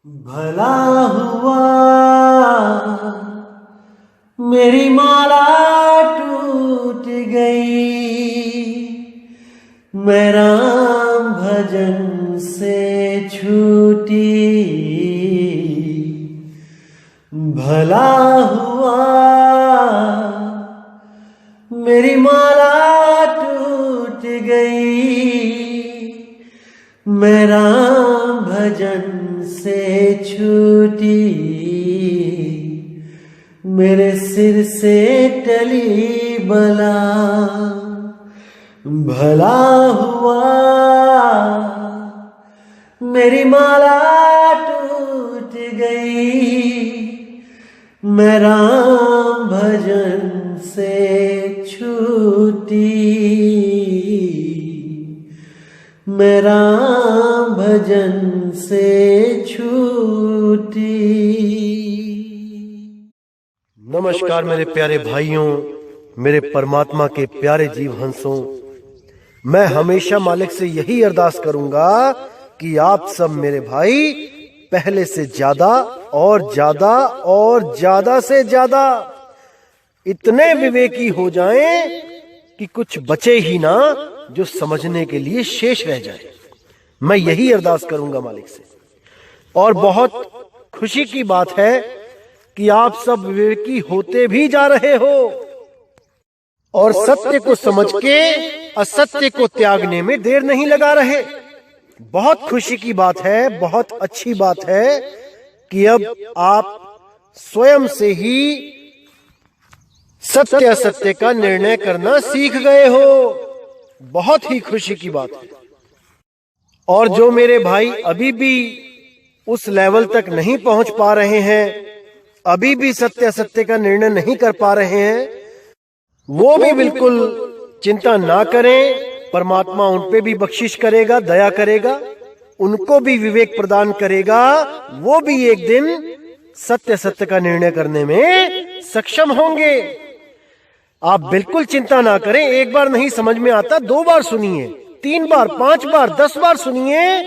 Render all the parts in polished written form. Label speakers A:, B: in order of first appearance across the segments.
A: भला हुआ मेरी माला टूट गई, मैं राम भजन से छूटी। भला हुआ मेरी माला टूट गई, मैं राम भजन से छूटी। मेरे सिर से टली बला, भला हुआ मेरी माला टूट गई, मैं राम भजन से छूटी। मैं राम भजन से छूटी।
B: नमस्कार मेरे प्यारे भाइयों, मेरे परमात्मा के प्यारे जीव हंसों। मैं हमेशा मालिक से यही अरदास करूंगा कि आप सब मेरे भाई पहले से ज्यादा और ज्यादा और ज्यादा से ज्यादा इतने विवेकी हो जाएं कि कुछ बचे ही ना जो समझने के लिए शेष रह जाए। मैं यही अरदास करूंगा मालिक से। और बहुत खुशी की बात है कि आप सब विवेकी होते भी जा रहे हो और सत्य को समझ के असत्य को त्यागने में देर नहीं लगा रहे। बहुत खुशी की बात है, बहुत अच्छी बात है कि अब आप स्वयं से ही सत्य असत्य का निर्णय करना सीख गए हो। बहुत ही खुशी की बात है। और जो मेरे भाई अभी भी उस लेवल तक नहीं पहुंच पा रहे हैं, अभी भी सत्य असत्य का निर्णय नहीं कर पा रहे हैं, वो भी बिल्कुल चिंता ना करें। परमात्मा उन पे भी बख्शिश करेगा, दया करेगा, उनको भी विवेक प्रदान करेगा। वो भी एक दिन सत्य सत्य का निर्णय करने में सक्षम होंगे। आप बिल्कुल चिंता ना करें। एक बार नहीं समझ में आता, 2 बार सुनिए, 3 बार, 5 बार, 10 बार सुनिए,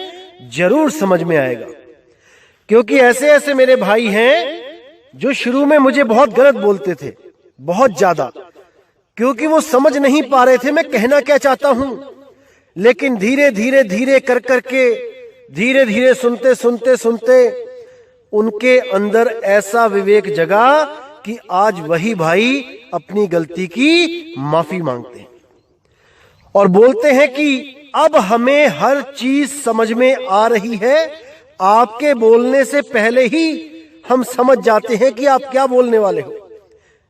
B: जरूर समझ में आएगा। क्योंकि ऐसे ऐसे मेरे भाई हैं जो शुरू में मुझे बहुत गलत बोलते थे, बहुत ज्यादा, क्योंकि वो समझ नहीं पा रहे थे मैं कहना क्या चाहता हूं। लेकिन धीरे धीरे धीरे कर करके, धीरे धीरे सुनते सुनते सुनते उनके अंदर ऐसा विवेक जगा कि आज वही भाई अपनी गलती की माफी मांगते हैं और बोलते हैं कि अब हमें हर चीज समझ में आ रही है। आपके बोलने से पहले ही हम समझ जाते हैं कि आप क्या बोलने वाले हो।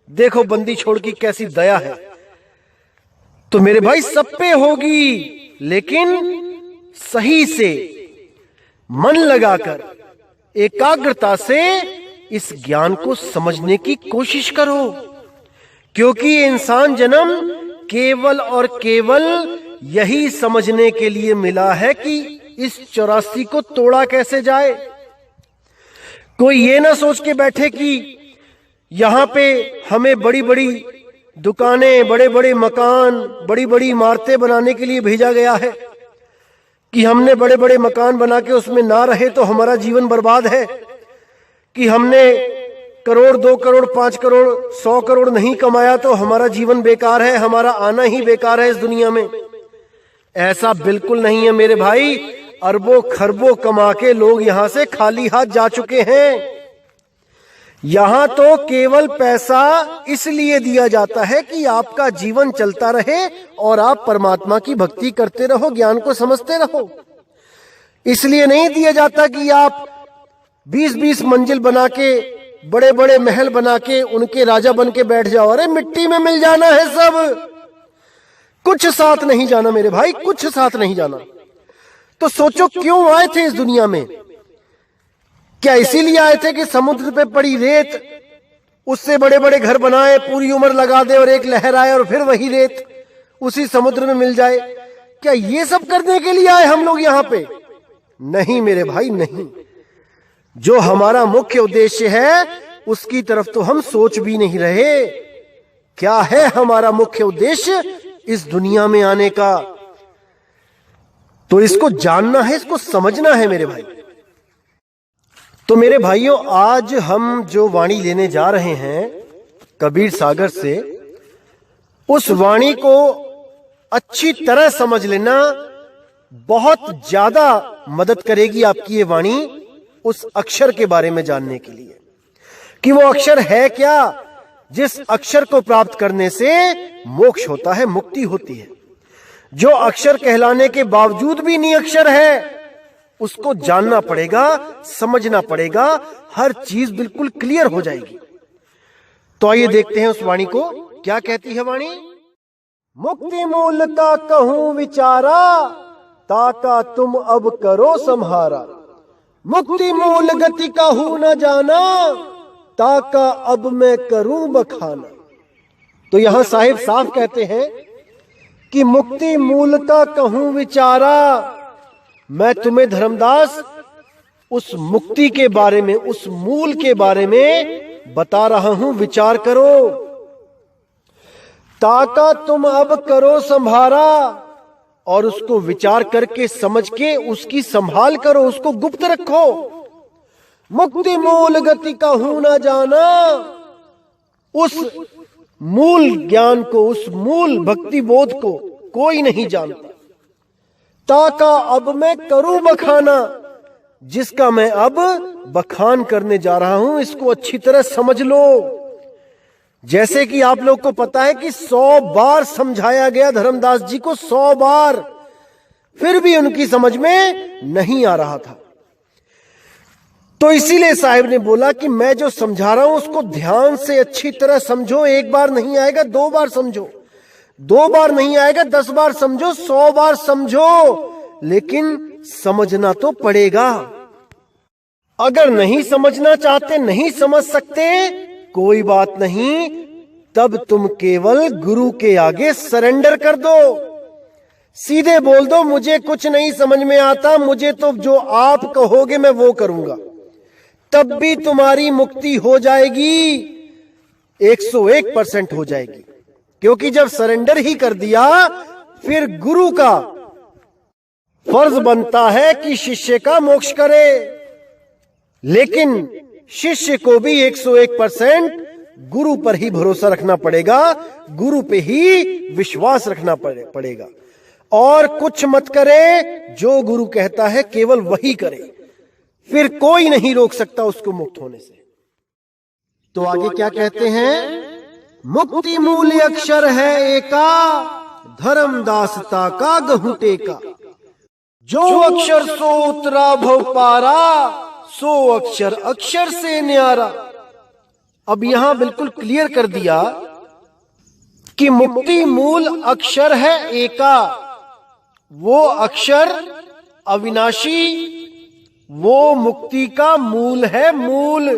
B: देखो बंदी छोड़ की कैसी दया है। तो मेरे भाई सब पे होगी, लेकिन सही से मन लगाकर एकाग्रता से इस ज्ञान को समझने की कोशिश करो। क्योंकि इंसान जन्म केवल और केवल यही समझने के लिए मिला है कि इस 84 को तोड़ा कैसे जाए। कोई ये ना सोच के बैठे कि यहां पे हमें बड़ी बड़ी दुकानें, बड़े बड़े मकान, बड़ी बड़ी इमारतें बनाने के लिए भेजा गया है कि हमने बड़े बड़े मकान बना के उसमें ना रहे तो हमारा जीवन बर्बाद है, कि हमने करोड़, 2 करोड़, 5 करोड़, 100 करोड़ नहीं कमाया तो हमारा जीवन बेकार है, हमारा आना ही बेकार है इस दुनिया में। ऐसा बिल्कुल नहीं है मेरे भाई। अरबों खरबों कमा के लोग यहां से खाली हाथ जा चुके हैं। यहां तो केवल पैसा इसलिए दिया जाता है कि आपका जीवन चलता रहे और आप परमात्मा की भक्ति करते रहो, ज्ञान को समझते रहो। इसलिए नहीं दिया जाता कि आप 20-20 मंजिल बना के, बड़े बड़े महल बना के उनके राजा बन के बैठ जाओ। अरे मिट्टी में मिल जाना है सब, कुछ साथ नहीं जाना मेरे भाई, कुछ साथ नहीं जाना। तो सोचो क्यों आए थे इस दुनिया में? क्या इसीलिए आए थे कि समुद्र पे पड़ी रेत, उससे बड़े बड़े घर बनाए, पूरी उम्र लगा दे और एक लहर आए और फिर वही रेत उसी समुद्र में मिल जाए? क्या ये सब करने के लिए आए हम लोग यहां पे? नहीं मेरे भाई, नहीं। जो हमारा मुख्य उद्देश्य है उसकी तरफ तो हम सोच भी नहीं रहे। क्या है हमारा मुख्य उद्देश्य इस दुनिया में आने का? तो इसको जानना है, इसको समझना है मेरे भाई। तो मेरे भाइयों, आज हम जो वाणी लेने जा रहे हैं कबीर सागर से, उस वाणी को अच्छी तरह समझ लेना। बहुत ज्यादा मदद करेगी आपकी ये वाणी उस अक्षर के बारे में जानने के लिए कि वो अक्षर है क्या, जिस अक्षर को प्राप्त करने से मोक्ष होता है, मुक्ति होती है। जो अक्षर कहलाने के बावजूद भी निरक्षर है, उसको जानना पड़ेगा, समझना पड़ेगा, हर चीज बिल्कुल क्लियर हो जाएगी। तो आइए देखते हैं उस वाणी को। क्या कहती है वाणी? मुक्ति मूल का कहूं विचारा, ताका तुम अब करो संहारा। मुक्ति मूल गति का हूं न जाना, ताका अब मैं करूं बखाना। तो यहां साहिब साफ कहते हैं कि मुक्ति मूल का कहूं विचारा, मैं तुम्हें धर्मदास उस मुक्ति के बारे में, उस मूल के बारे में बता रहा हूं, विचार करो। ताका तुम अब करो संभारा, और उसको विचार करके समझ के उसकी संभाल करो, उसको गुप्त रखो। मुक्ति मूल गति का हूं ना जाना, उस मूल ज्ञान को, उस मूल भक्ति बोध को कोई नहीं जानता। ताका अब मैं करूं बखाना, जिसका मैं अब बखान करने जा रहा हूं, इसको अच्छी तरह समझ लो। जैसे कि आप लोग को पता है कि 100 बार समझाया गया धर्मदास जी को, 100 बार, फिर भी उनकी समझ में नहीं आ रहा था। तो इसीलिए साहिब ने बोला कि मैं जो समझा रहा हूं उसको ध्यान से अच्छी तरह समझो। एक बार नहीं आएगा, 2 बार समझो, 2 बार नहीं आएगा, 10 बार समझो, 100 बार समझो, लेकिन समझना तो पड़ेगा। अगर नहीं समझना चाहते, नहीं समझ सकते, कोई बात नहीं, तब तुम केवल गुरु के आगे सरेंडर कर दो। सीधे बोल दो, मुझे कुछ नहीं समझ में आता, मुझे तो जो आप कहोगे मैं वो करूंगा। तब भी तुम्हारी मुक्ति हो जाएगी, 101% हो जाएगी। क्योंकि जब सरेंडर ही कर दिया, फिर गुरु का फर्ज बनता है कि शिष्य का मोक्ष करे। लेकिन शिष्य को भी 101% गुरु पर ही भरोसा रखना पड़ेगा, गुरु पे ही विश्वास रखना पड़ेगा, और कुछ मत करे। जो गुरु कहता है केवल वही करे, फिर कोई नहीं रोक सकता उसको मुक्त होने से। तो आगे क्या कहते हैं? मुक्ति मूल अक्षर है एका, धर्मदासता का गहुटे का। जो अक्षर सो उतरा भव पारा, सो अक्षर अक्षर से न्यारा। अब यहां बिल्कुल क्लियर कर दिया कि मुक्ति मूल अक्षर है एका। वो अक्षर अविनाशी, वो मुक्ति का मूल है, मूल।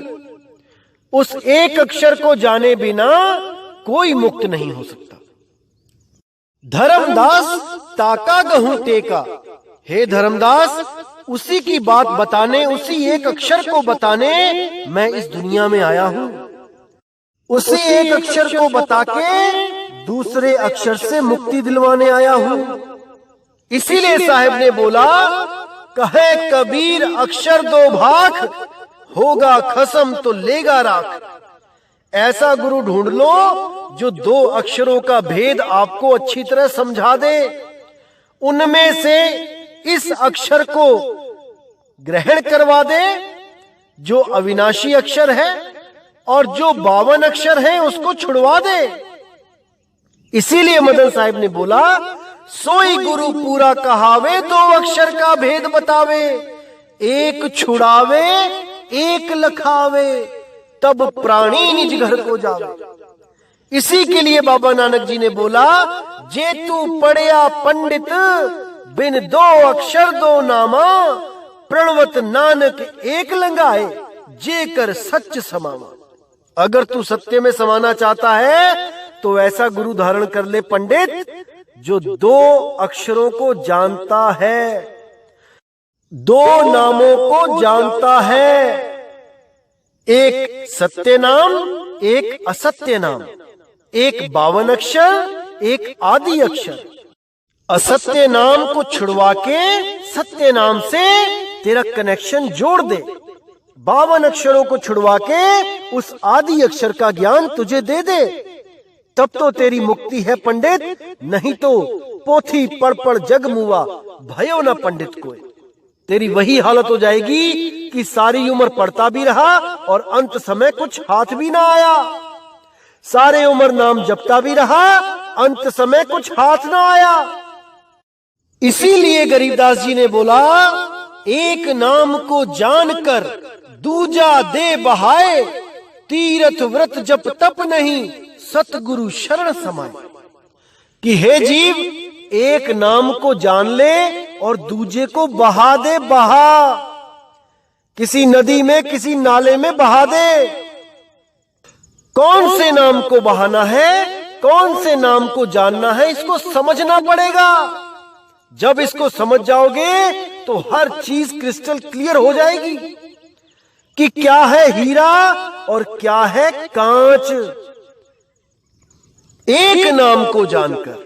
B: उस एक अक्षर को जाने बिना कोई मुक्त नहीं हो सकता। धर्मदास ताका गहूं टेका। हे धर्मदास, उसी की बात बताने, उसी एक अक्षर को बताने मैं इस दुनिया में आया हूं। उसी एक अक्षर को बता के दूसरे अक्षर से मुक्ति दिलवाने आया हूं। इसीलिए साहिब ने बोला, कहे कबीर अक्षर 2 भाग, होगा खसम तो लेगा राख। ऐसा गुरु ढूंढ लो जो 2 अक्षरों का भेद आपको अच्छी तरह समझा दे। उनमें से इस अक्षर को ग्रहण करवा दे जो अविनाशी अक्षर है, और जो 52 अक्षर है उसको छुड़वा दे। इसीलिए मदन साहिब ने बोला, सोई गुरु पूरा कहावे, 2 अक्षर का भेद बतावे। एक छुड़ावे एक लखावे, तब प्राणी निज घर को जावे। इसी के लिए बाबा नानक जी ने बोला, जे तू पढ़िया पंडित, बिन 2 अक्षर 2 नामा। प्रणवत नानक एक लंगाए, जे कर सच समावा। अगर तू सत्य में समाना चाहता है तो ऐसा गुरु धारण कर ले पंडित, जो 2 अक्षरों को जानता है, 2 नामों को जानता है। एक सत्य नाम, एक असत्य नाम। एक 52 अक्षर, एक आदि अक्षर। असत्य नाम को छुड़वा के सत्य नाम से तेरा कनेक्शन जोड़ दे। 52 अक्षरों को छुड़वा के उस आदि अक्षर का ज्ञान तुझे दे दे, तब तो तेरी मुक्ति है पंडित, नहीं तो पोथी पढ़ पढ़ जग मुआ, भयो न पंडित कोई। तेरी वही हालत हो जाएगी कि सारी उम्र पढ़ता भी रहा और अंत समय कुछ हाथ भी ना आया, सारे उम्र नाम जपता भी रहा, अंत समय कुछ हाथ ना आया। इसीलिए गरीबदास जी ने बोला, एक नाम को जानकर दूजा दे बहाए, तीरथ व्रत जप तप नहीं, सतगुरु शरण समाए। कि हे जीव, एक नाम को जान ले और दूजे को बहा दे, बहा, किसी नदी में किसी नाले में बहा दे। कौन से नाम को बहाना है, कौन से नाम को जानना है, इसको समझना पड़ेगा। जब इसको समझ जाओगे तो हर चीज क्रिस्टल क्लियर हो जाएगी कि क्या है हीरा और क्या है कांच। एक नाम को जानकर,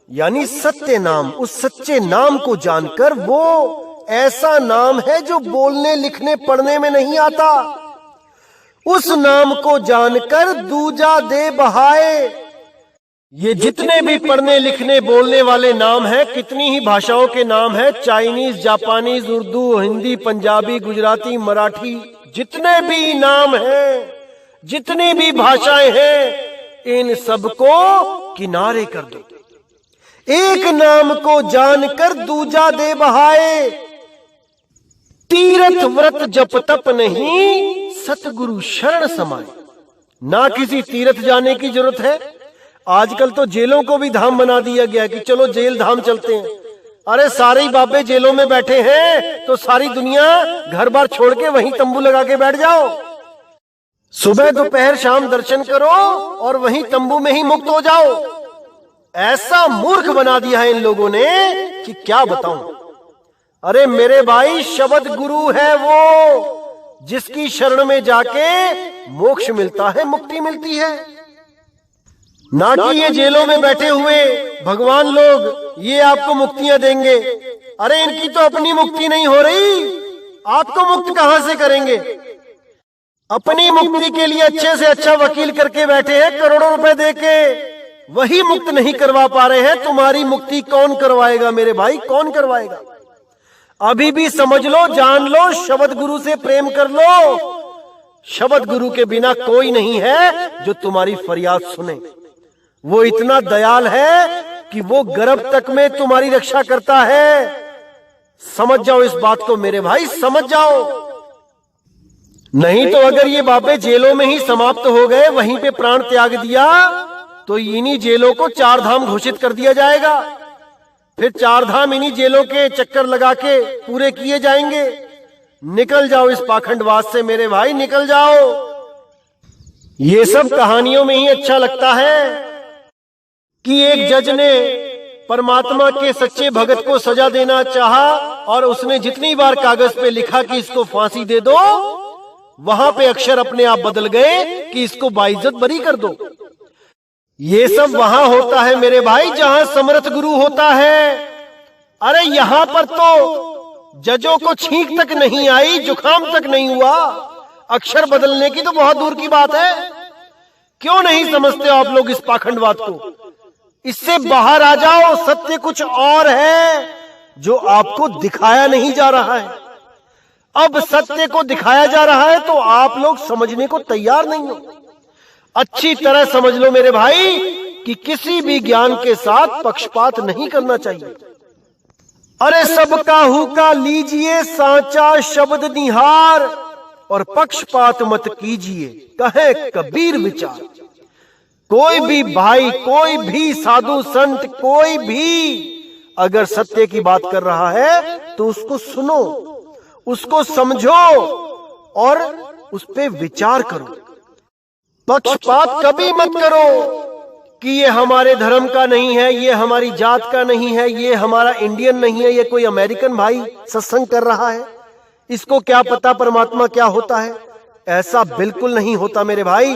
B: यानी सत्य नाम, उस सच्चे नाम को जानकर, वो ऐसा नाम है जो बोलने लिखने पढ़ने में नहीं आता, उस नाम को जानकर दूजा दे बहाए। ये जितने भी पढ़ने लिखने बोलने वाले नाम हैं, कितनी ही भाषाओं के नाम हैं, चाइनीज, जापानीज, उर्दू, हिंदी, पंजाबी, गुजराती, मराठी, जितने भी नाम हैं, जितनी भी भाषाएं हैं, इन सबको किनारे कर दो। एक नाम को जानकर दूजा दे बहाए, तीरथ व्रत जप तप नहीं, सतगुरु शरण समाए। ना किसी तीर्थ जाने की जरूरत है। आजकल तो जेलों को भी धाम बना दिया गया कि चलो जेल धाम चलते हैं। अरे सारे ही बाबे जेलों में बैठे हैं तो सारी दुनिया घर बार छोड़ के वहीं तंबू लगा के बैठ जाओ, सुबह दोपहर शाम दर्शन करो और वहीं तंबू में ही मुक्त हो जाओ। ऐसा मूर्ख बना दिया है इन लोगों ने कि क्या बताऊं। अरे मेरे भाई, शब्द गुरु है वो जिसकी शरण में जाके मोक्ष मिलता है, मुक्ति मिलती है। ना कि ये जेलों में बैठे हुए भगवान लोग ये आपको मुक्तियां देंगे। अरे इनकी तो अपनी मुक्ति नहीं हो रही, आपको मुक्त कहां से करेंगे। अपनी मुक्ति के लिए अच्छे से अच्छा वकील करके बैठे हैं, करोड़ों रुपए देके, वही मुक्त नहीं करवा पा रहे हैं। तुम्हारी मुक्ति कौन करवाएगा मेरे भाई, कौन करवाएगा। अभी भी समझ लो, जान लो, शब्द गुरु से प्रेम कर लो। शब्द गुरु के बिना कोई नहीं है जो तुम्हारी फरियाद सुने। वो इतना दयाल है कि वो गर्भ तक में तुम्हारी रक्षा करता है। समझ जाओ इस बात को मेरे भाई, समझ जाओ। नहीं तो अगर ये बाबे जेलों में ही समाप्त हो गए, वहीं पे प्राण त्याग दिया, तो इन्हीं जेलों को 4 धाम घोषित कर दिया जाएगा। फिर 4 धाम इन्हीं जेलों के चक्कर लगा के पूरे किए जाएंगे। निकल जाओ इस पाखंडवाद से मेरे भाई, निकल जाओ। ये सब कहानियों में ही अच्छा लगता है कि एक जज ने परमात्मा के सच्चे भगत को सजा देना चाहा और उसने जितनी बार कागज पे लिखा कि इसको फांसी दे दो, वहां पे अक्षर अपने आप बदल गए कि इसको बाइज्जत बरी कर दो। ये सब वहां होता है मेरे भाई जहां समर्थ गुरु होता है। अरे यहां पर तो जजों को छींक तक नहीं आई, जुकाम तक नहीं हुआ, अक्षर बदलने की तो बहुत दूर की बात है। क्यों नहीं समझते आप लोग इस पाखंडवाद को। इससे बाहर आ जाओ, सत्य कुछ और है जो आपको दिखाया नहीं जा रहा है। अब सत्य को दिखाया जा रहा है तो आप लोग समझने को तैयार नहीं हो। अच्छी तरह समझ लो मेरे भाई कि किसी भी ज्ञान के साथ पक्षपात नहीं करना चाहिए। अरे सबका हुक्का लीजिए, सांचा शब्द निहार, और पक्षपात मत कीजिए, कहे कबीर विचार। कोई भी भाई, कोई भी साधु संत, कोई भी अगर सत्य की बात कर रहा है तो उसको सुनो, उसको समझो और उस पे विचार करो। पक्षपात कभी मत करो कि ये हमारे धर्म का नहीं है, ये हमारी जात का नहीं है, ये हमारा इंडियन नहीं है, ये कोई अमेरिकन भाई सत्संग कर रहा है, इसको क्या पता परमात्मा क्या होता है। ऐसा बिल्कुल नहीं होता मेरे भाई।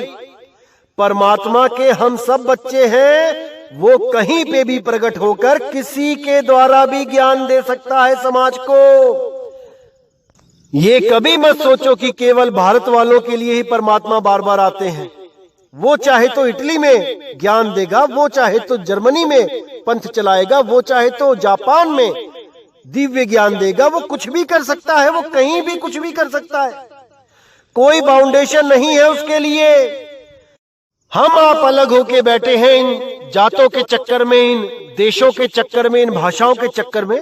B: परमात्मा के हम सब बच्चे हैं, वो कहीं पे भी प्रकट होकर किसी के द्वारा भी ज्ञान दे सकता है समाज को। ये कभी मत सोचो कि केवल भारत वालों के लिए ही परमात्मा बार बार आते हैं। वो चाहे तो इटली में ज्ञान देगा, वो चाहे तो जर्मनी में पंथ चलाएगा, वो चाहे तो जापान में दिव्य ज्ञान देगा। वो कुछ भी कर सकता है, वो कहीं भी कुछ भी कर सकता है। कोई बाउंडेशन नहीं है उसके लिए। हम आप अलग होके बैठे हैं इन जातों के चक्कर में, इन देशों के चक्कर में, इन भाषाओं के चक्कर में।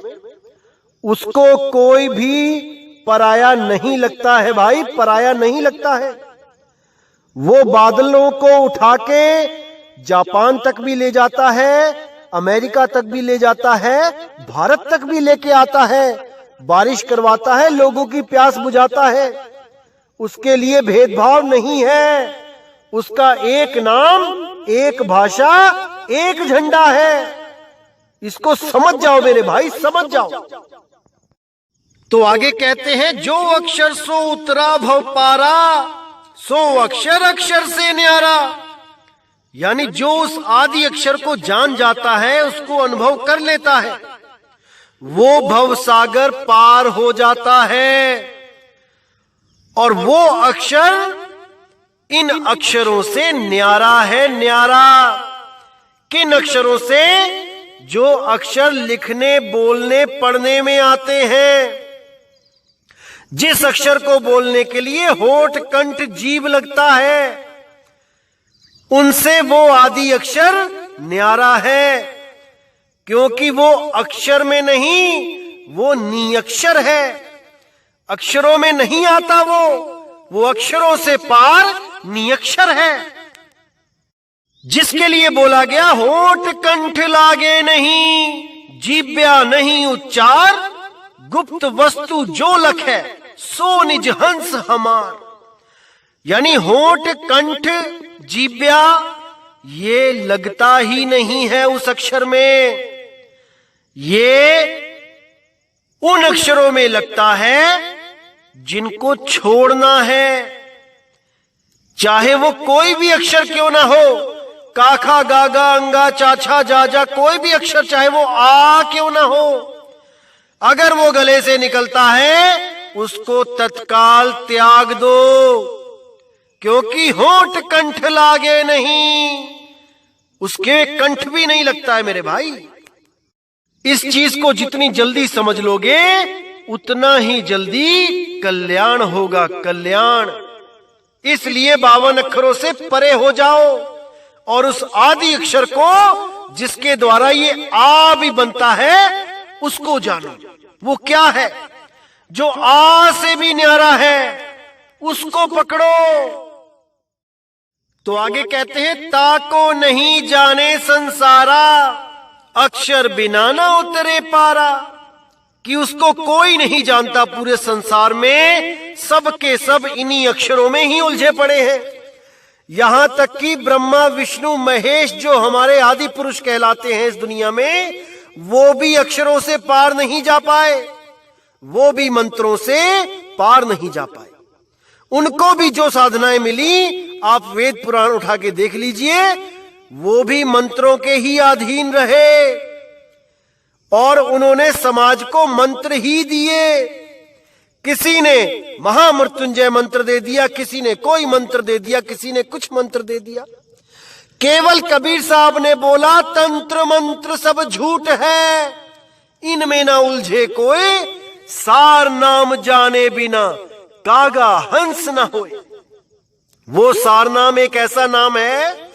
B: उसको कोई भी पराया नहीं लगता है भाई, पराया नहीं लगता है। वो बादलों को उठा के जापान तक भी ले जाता है, अमेरिका तक भी ले जाता है, भारत तक भी लेके आता है, बारिश करवाता है, लोगों की प्यास बुझाता है। उसके लिए भेदभाव नहीं है। उसका एक नाम, एक भाषा, एक झंडा है। इसको समझ जाओ मेरे भाई, समझ जाओ। तो आगे कहते हैं, जो अक्षर सो उतरा भव पारा, सो अक्षर अक्षर से न्यारा। यानी जो उस आदि अक्षर को जान जाता है, उसको अनुभव कर लेता है, वो भव सागर पार हो जाता है। और वो अक्षर इन अक्षरों से न्यारा है, न्यारा। किन अक्षरों से? जो अक्षर लिखने, बोलने, पढ़ने में आते हैं। जिस अक्षर को बोलने के लिए होठ, कंठ, जीभ लगता है, उनसे वो आदि अक्षर न्यारा है। क्योंकि वो अक्षर में नहीं, वो निअक्षर है। अक्षरों में नहीं आता वो अक्षरों से पार निअक्षर है। जिसके लिए बोला गया, होठ कंठ लागे नहीं, जीव्या नहीं उच्चार, गुप्त वस्तु जो लखे, सो निज हंस हमार। यानी होठ, कंठ, जीव्या ये लगता ही नहीं है उस अक्षर में। ये उन अक्षरों में लगता है जिनको छोड़ना है। चाहे वो कोई भी अक्षर क्यों ना हो, काखा, गागा, अंगा, चाछा, जाजा, कोई भी अक्षर, चाहे वो आ क्यों ना हो, अगर वो गले से निकलता है उसको तत्काल त्याग दो। क्योंकि होठ कंठ लागे नहीं, उसके कंठ भी नहीं लगता है मेरे भाई। इस चीज को जितनी जल्दी समझ लोगे उतना ही जल्दी कल्याण होगा, कल्याण। इसलिए 52 अक्षरों से परे हो जाओ और उस आदि अक्षर को, जिसके द्वारा ये आ भी बनता है, उसको जानो। वो क्या है? जो आ से भी न्यारा है, उसको पकड़ो। तो आगे कहते हैं, ताको नहीं जाने संसारा, अक्षर बिना ना उतरे पारा। कि उसको कोई नहीं जानता पूरे संसार में, सब के सब इन्हीं अक्षरों में ही उलझे पड़े हैं। यहां तक कि ब्रह्मा, विष्णु, महेश जो हमारे आदि पुरुष कहलाते हैं इस दुनिया में, वो भी अक्षरों से पार नहीं जा पाए, वो भी मंत्रों से पार नहीं जा पाए। उनको भी जो साधनाएं मिली, आप वेद पुराण उठा के देख लीजिए, वो भी मंत्रों के ही अधीन रहे और उन्होंने समाज को मंत्र ही दिए। किसी ने महामृत्युंजय मंत्र दे दिया, किसी ने कोई मंत्र दे दिया, किसी ने कुछ मंत्र दे दिया। केवल कबीर साहब ने बोला, तंत्र मंत्र सब झूठ है, इनमें ना उलझे कोई, सार नाम जाने बिना कागा हंस न होए। वो सार नाम एक ऐसा नाम है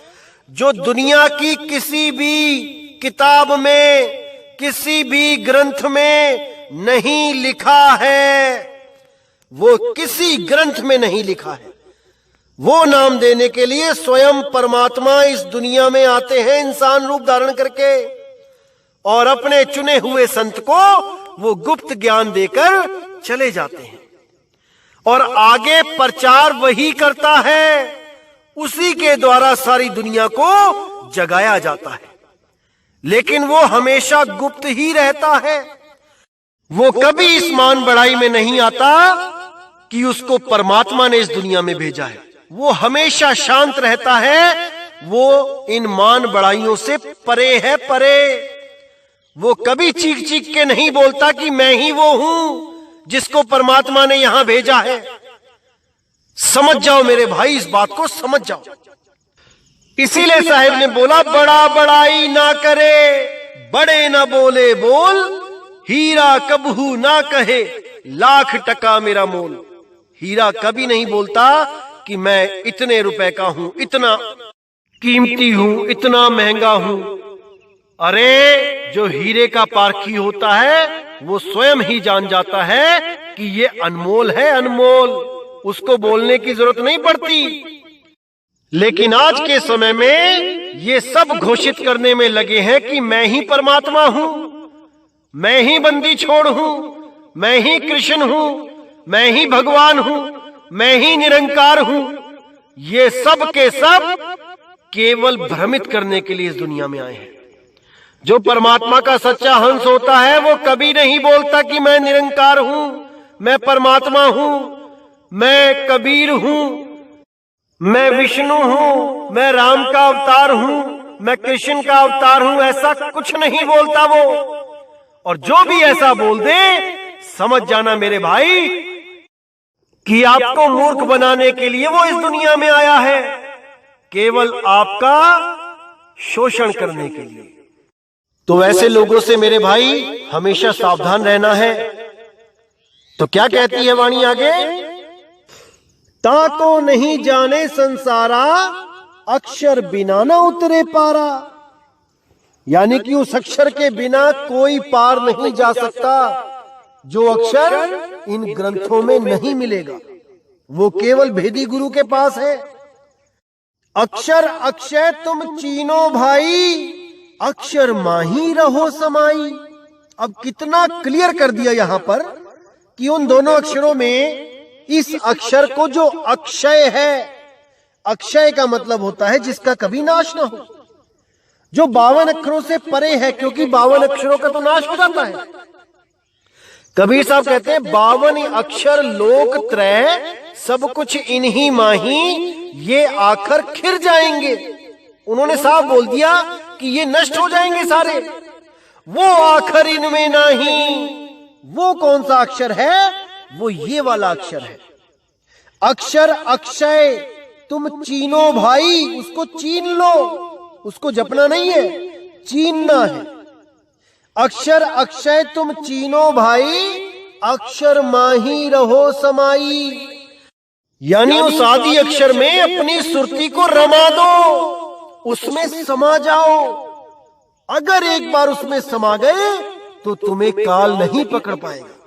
B: जो दुनिया की किसी भी किताब में, किसी भी ग्रंथ में नहीं लिखा है। वो किसी ग्रंथ में नहीं लिखा है। वो नाम देने के लिए स्वयं परमात्मा इस दुनिया में आते हैं इंसान रूप धारण करके, और अपने चुने हुए संत को वो गुप्त ज्ञान देकर चले जाते हैं और आगे प्रचार वही करता है। उसी के द्वारा सारी दुनिया को जगाया जाता है, लेकिन वो हमेशा गुप्त ही रहता है। वो कभी इस मान बढ़ाई में नहीं आता कि उसको परमात्मा ने इस दुनिया में भेजा है। वो हमेशा शांत रहता है। वो इन मान बढ़ाइयों से परे है, परे। वो कभी चीख चीख के नहीं बोलता कि मैं ही वो हूं, जिसको परमात्मा ने यहां भेजा है। समझ जाओ मेरे भाई, इस बात को समझ जाओ। इसीलिए साहिब ने बोला, बड़ा बड़ाई ना करे, बड़े ना बोले बोल, हीरा कबहू ना कहे लाख टका मेरा मोल। हीरा कभी नहीं बोलता कि मैं इतने रुपए का हूं, इतना कीमती हूं, इतना महंगा हूं। अरे जो हीरे का पारखी होता है वो स्वयं ही जान जाता है कि ये अनमोल है, अनमोल। उसको बोलने की जरूरत नहीं पड़ती। लेकिन आज के समय में ये सब घोषित करने में लगे हैं कि मैं ही परमात्मा हूं, मैं ही बंदी छोड़ हूं, मैं ही कृष्ण हूं, मैं ही भगवान हूं, मैं ही निरंकार हूं। ये सब के सब केवल भ्रमित करने के लिए इस दुनिया में आए हैं। जो परमात्मा का सच्चा हंस होता है वो कभी नहीं बोलता कि मैं निरंकार हूं, मैं परमात्मा हूं, मैं कबीर हूं, मैं विष्णु हूं, मैं राम का अवतार हूं, मैं कृष्ण का अवतार हूं। ऐसा कुछ नहीं बोलता वो। और जो भी ऐसा बोल दे, समझ जाना मेरे भाई कि आपको मूर्ख बनाने के लिए वो इस दुनिया में आया है, केवल आपका शोषण करने के लिए। तो ऐसे लोगों से मेरे भाई हमेशा सावधान रहना है। तो क्या कहती है वाणी आगे? ताको नहीं जाने संसारा, अक्षर बिना ना उतरे पारा। यानी कि उस अक्षर के बिना कोई पार नहीं जा सकता। जो अक्षर इन ग्रंथों में नहीं मिलेगा वो केवल भेदी गुरु के पास है। अक्षर अक्षय तुम चीनो भाई, अक्षर माही रहो समाई। अब कितना क्लियर कर दिया यहां पर कि उन दोनों अक्षरों में इस अक्षर को जो अक्षय है, अक्षय का मतलब होता है जिसका कभी नाश ना हो, जो 52 अक्षरों से परे है, क्योंकि 52 अक्षरों का तो नाश हो जाता है। कबीर साहब कहते हैं 52 अक्षर लोक त्रय, सब कुछ इन्हीं माही, ये आखिर खिर जाएंगे। उन्होंने साफ बोल दिया कि ये नष्ट हो जाएंगे सारे, वो आखिर इनमें नहीं। वो कौन सा अक्षर है? वो ये वाला अक्षर है। अक्षर अक्षय तुम चीनो भाई, उसको चीन लो, उसको जपना नहीं है, चीनना है। अक्षर अक्षय तुम चीनो भाई, अक्षर माही रहो समाई। यानी उस आदि अक्षर में अपनी सुरती को रमा दो, उसमें समा जाओ। अगर एक बार उसमें समा गए तो तुम्हें काल नहीं पकड़ पाएगा।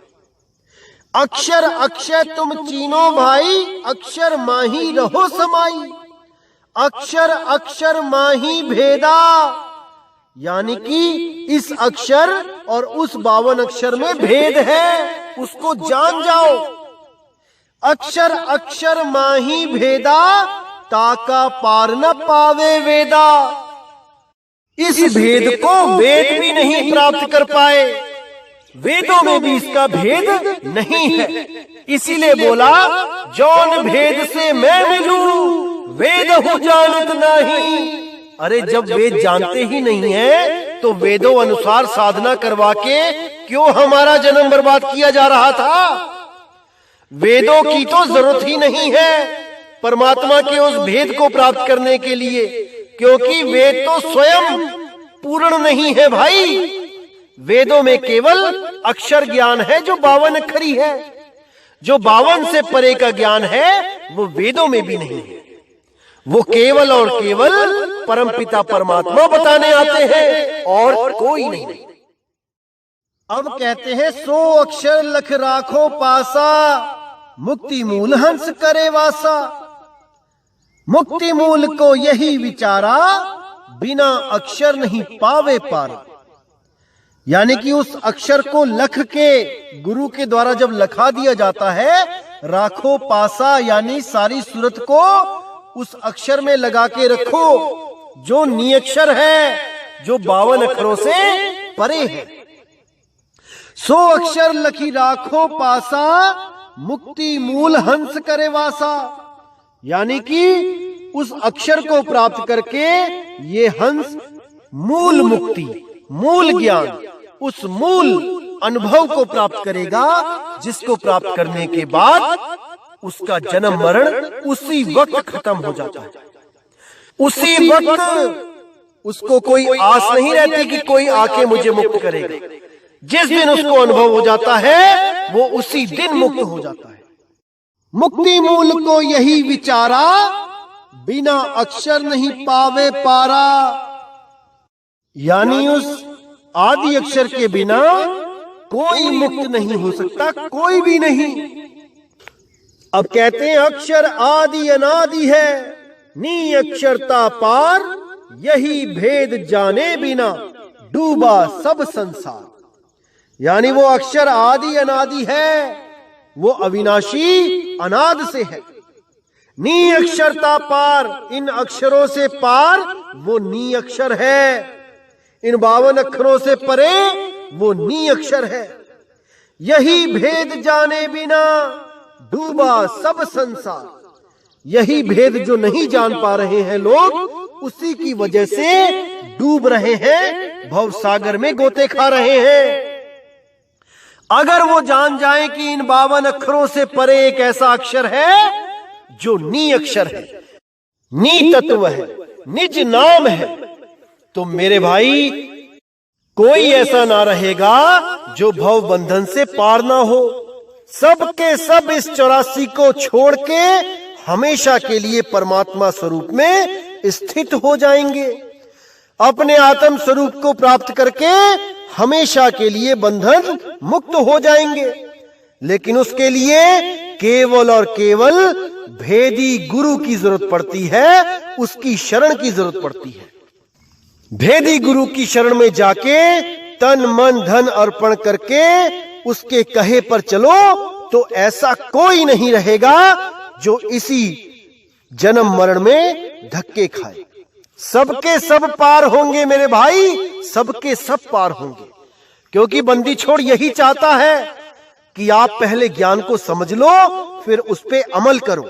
B: अक्षर अक्षय तुम चीनो भाई, अक्षर माही रहो समाई। अक्षर अक्षर माही भेदा, यानी कि इस अक्षर और उस 52 अक्षर में भेद है, उसको जान जाओ। अक्षर अक्षर माही भेदा, ताका पार न पावे वेदा। इस भेद को वेद भी नहीं प्राप्त कर पाए, वेदों में भी इसका भेद नहीं है। इसीलिए बोला, जौन भेद से मैं मिलूं, वेद हूं जानत नहीं। अरे जब वेद जानते ही नहीं है तो वेदों अनुसार साधना करवा के क्यों हमारा जन्म बर्बाद किया जा रहा था? वेदों की तो जरूरत ही नहीं है परमात्मा के उस भेद को प्राप्त करने के लिए, क्योंकि वेद तो स्वयं पूर्ण नहीं है भाई। वेदों में केवल अक्षर ज्ञान है जो 52 अक्षरी है। जो 52 से परे का ज्ञान है वो वेदों में भी नहीं है। वो केवल और केवल परमपिता परमात्मा बताने आते हैं और कोई नहीं। अब कहते हैं 100 अक्षर लख राखो पासा, मुक्ति मूल हंस करे वासा। मुक्ति मूल को यही विचारा, बिना अक्षर नहीं पावे पार। यानी कि उस अक्षर को लख के गुरु के द्वारा जब लखा दिया जाता है, राखो पासा यानी सारी सूरत को उस अक्षर में लगा के रखो जो नियक्षर है, जो 52 अक्षरों से परे है। 100 अक्षर लखी राखो पासा, मुक्ति मूल हंस करे वासा। यानी कि उस अक्षर को प्राप्त करके ये हंस मूल मुक्ति, मूल ज्ञान, उस मूल अनुभव को प्राप्त करेगा जिसको प्राप्त करने के बाद उसका जन्म मरण उसी वक्त खत्म हो जाता है। उसी वक्त उसको कोई आस नहीं रहती कि कोई आके मुझे मुक्त करेगा। जिस दिन उसको अनुभव हो जाता है वो उसी दिन मुक्त हो जाता है। मुक्ति मूल को यही विचारा, बिना अक्षर नहीं पावे पारा। यानी उस आदि अक्षर के बिना कोई मुक्त नहीं हो सकता, कोई भी नहीं। अब कहते हैं अक्षर आदि अनादि है, नी अक्षरता पार, यही भेद जाने बिना डूबा सब संसार। यानी वो अक्षर आदि अनादि है, वो अविनाशी अनाद से है। नी अक्षरता पार, इन अक्षरों से पार वो नी अक्षर है। इन 52 अक्षरों से परे वो नी अक्षर है। यही भेद जाने बिना डूबा सब संसार। यही भेद जो नहीं जान पा रहे हैं लोग, उसी की वजह से डूब रहे हैं, भव सागर में गोते खा रहे हैं। अगर वो जान जाएं कि इन 52 अक्षरों से परे एक ऐसा अक्षर है जो नी अक्षर है, नी तत्व है, निज नाम है, तो मेरे भाई कोई ऐसा ना रहेगा जो भव बंधन से पार ना हो। सबके सब इस 84 को छोड़ के हमेशा के लिए परमात्मा स्वरूप में स्थित हो जाएंगे। अपने आत्म स्वरूप को प्राप्त करके हमेशा के लिए बंधन मुक्त हो जाएंगे। लेकिन उसके लिए केवल और केवल भेदी गुरु की जरूरत पड़ती है, उसकी शरण की जरूरत पड़ती है। भेदी गुरु की शरण में जाके तन मन धन अर्पण करके उसके कहे पर चलो तो ऐसा कोई नहीं रहेगा जो इसी जन्म मरण में धक्के खाए। सबके सब पार होंगे मेरे भाई, सबके सब पार होंगे। क्योंकि बंदी छोड़ यही चाहता है कि आप पहले ज्ञान को समझ लो, फिर उस पे अमल करो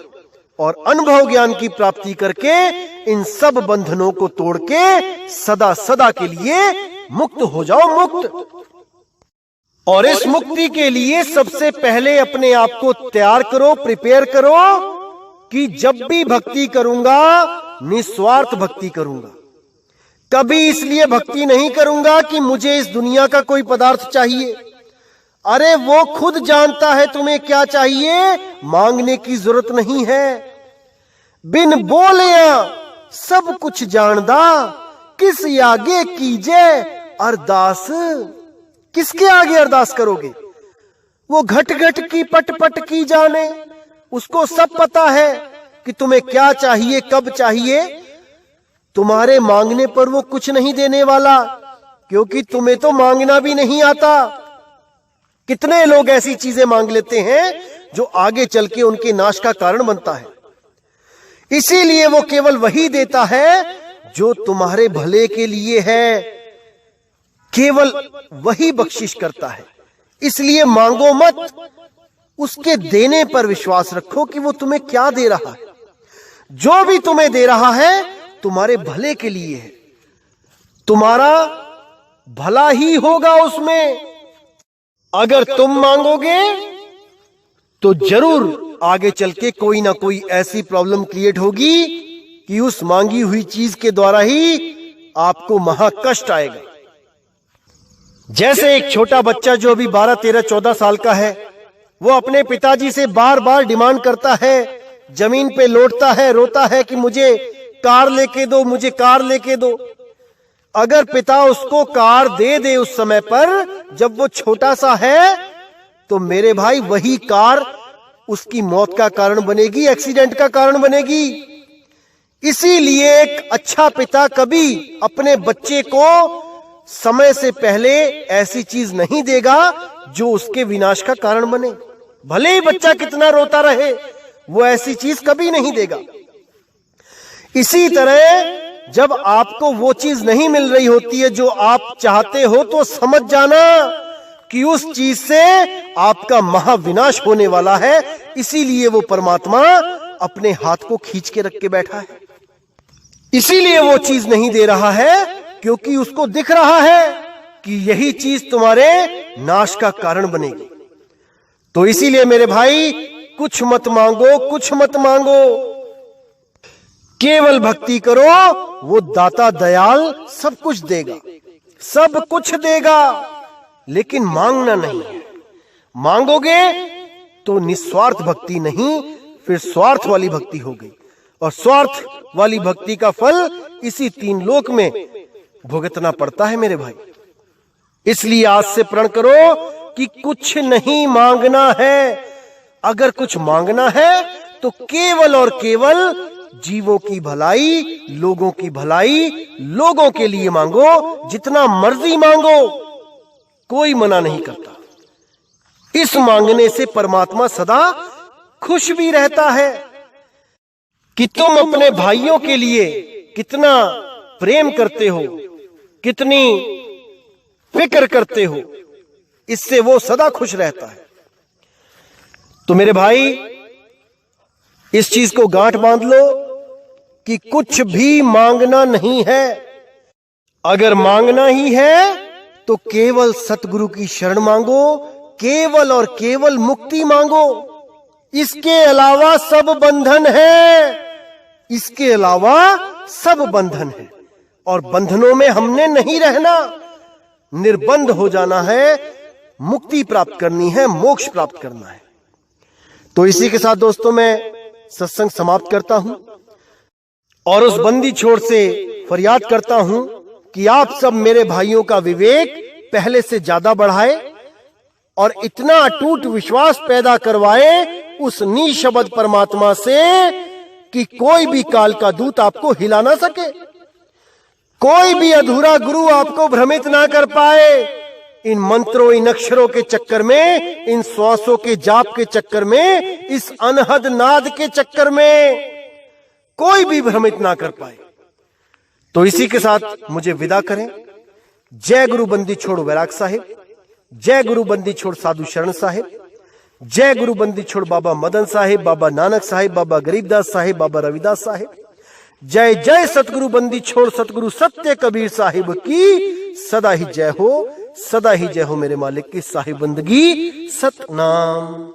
B: और अनुभव ज्ञान की प्राप्ति करके इन सब बंधनों को तोड़ के सदा सदा के लिए मुक्त हो जाओ, मुक्त। और इस मुक्ति के लिए सबसे पहले अपने आप को तैयार करो, प्रिपेयर करो कि जब भी भक्ति करूंगा निस्वार्थ भक्ति करूंगा। कभी इसलिए भक्ति नहीं करूंगा कि मुझे इस दुनिया का कोई पदार्थ चाहिए। अरे वो खुद जानता है तुम्हें क्या चाहिए, मांगने की जरूरत नहीं है। बिन बोलिया सब कुछ जानदा, किस आगे कीजे अरदास। किसके आगे अरदास करोगे? वो घट घट की पट पट की जाने, उसको सब पता है कि तुम्हें क्या चाहिए, कब चाहिए। तुम्हारे मांगने पर वो कुछ नहीं देने वाला, क्योंकि तुम्हें तो मांगना भी नहीं आता। कितने लोग ऐसी चीजें मांग लेते हैं जो आगे चल के उनके नाश का कारण बनता है। इसीलिए वो केवल वही देता है जो तुम्हारे भले के लिए है, केवल वही बख्शिश करता है। इसलिए मांगो मत, उसके देने पर विश्वास रखो कि वो तुम्हें क्या दे रहा है। जो भी तुम्हें दे रहा है तुम्हारे भले के लिए है, तुम्हारा भला ही होगा उसमें। अगर तुम मांगोगे तो जरूर आगे चल के कोई ना कोई ऐसी प्रॉब्लम क्रिएट होगी कि उस मांगी हुई चीज के द्वारा ही आपको महाकष्ट आएगा। जैसे एक छोटा बच्चा जो अभी 12, 13, 14 साल का है, वो अपने पिताजी से बार बार डिमांड करता है, जमीन पे लौटता है, रोता है कि मुझे कार लेके दो, मुझे कार लेके दो। अगर पिता उसको कार दे दे उस समय पर जब वो छोटा सा है, तो मेरे भाई वही कार उसकी मौत का कारण बनेगी, एक्सीडेंट का कारण बनेगी। इसीलिए एक अच्छा पिता कभी अपने बच्चे को समय से पहले ऐसी चीज नहीं देगा जो उसके विनाश का कारण बने। भले ही बच्चा कितना रोता रहे, वो ऐसी चीज कभी नहीं देगा। इसी तरह जब आपको वो चीज नहीं मिल रही होती है जो आप चाहते हो, तो समझ जाना कि उस चीज से आपका महाविनाश होने वाला है। इसीलिए वो परमात्मा अपने हाथ को खींच के रख के बैठा है। इसीलिए वो चीज नहीं दे रहा है क्योंकि उसको दिख रहा है कि यही चीज तुम्हारे नाश का कारण बनेगी। तो इसीलिए मेरे भाई, कुछ मत मांगो, कुछ मत मांगो, केवल भक्ति करो, वो दाता दयाल सब कुछ देगा, सब कुछ देगा, लेकिन मांगना नहीं है। मांगोगे तो निस्वार्थ भक्ति नहीं, फिर स्वार्थ वाली भक्ति हो गई, और स्वार्थ वाली भक्ति का फल इसी 3 लोक में भुगतना पड़ता है मेरे भाई। इसलिए आज से प्रण करो कि कुछ नहीं मांगना है। अगर कुछ मांगना है तो केवल और केवल जीवों की भलाई, लोगों की भलाई, लोगों के लिए मांगो, जितना मर्जी मांगो, कोई मना नहीं करता। इस मांगने से परमात्मा सदा खुश भी रहता है। कि तुम अपने भाइयों के लिए कितना प्रेम करते हो, कितनी फिक्र करते हो, इससे वो सदा खुश रहता है। तो मेरे भाई, इस चीज को गांठ बांध लो कि कुछ भी मांगना नहीं है। अगर मांगना ही है तो केवल सतगुरु की शरण मांगो, केवल और केवल मुक्ति मांगो। इसके अलावा सब बंधन है, इसके अलावा सब बंधन है, और बंधनों में हमने नहीं रहना। निर्बंध हो जाना है, मुक्ति प्राप्त करनी है, मोक्ष प्राप्त करना है। तो इसी के साथ दोस्तों मैं सत्संग समाप्त करता हूं, और उस बंदी छोड़ से फरियाद करता हूं कि आप सब मेरे भाइयों का विवेक पहले से ज्यादा बढ़ाए, और इतना अटूट विश्वास पैदा करवाए उस निशब्द परमात्मा से कि कोई भी काल का दूत आपको हिला ना सके, कोई भी अधूरा गुरु आपको भ्रमित ना कर पाए। इन मंत्रों, इन अक्षरों के चक्कर में, इन श्वासों के जाप के चक्कर में, इस अनहद नाद के चक्कर में कोई भी भ्रमित ना कर पाए। तो इसी के साथ मुझे विदा करें। जय गुरु बंदी छोड़ वैराग साहिब, जय गुरु बंदी छोड़ साधु शरण साहिब, जय गुरु बंदी छोड़ बाबा मदन साहिब, बाबा नानक साहिब, बाबा गरीबदास साहिब, बाबा रविदास साहिब। जय जय सतगुरु बंदी छोड़ सतगुरु सत्य कबीर साहिब की सदा ही जय हो, सदा ही जय हो मेरे मालिक की साहिब बंदगी। सतनाम।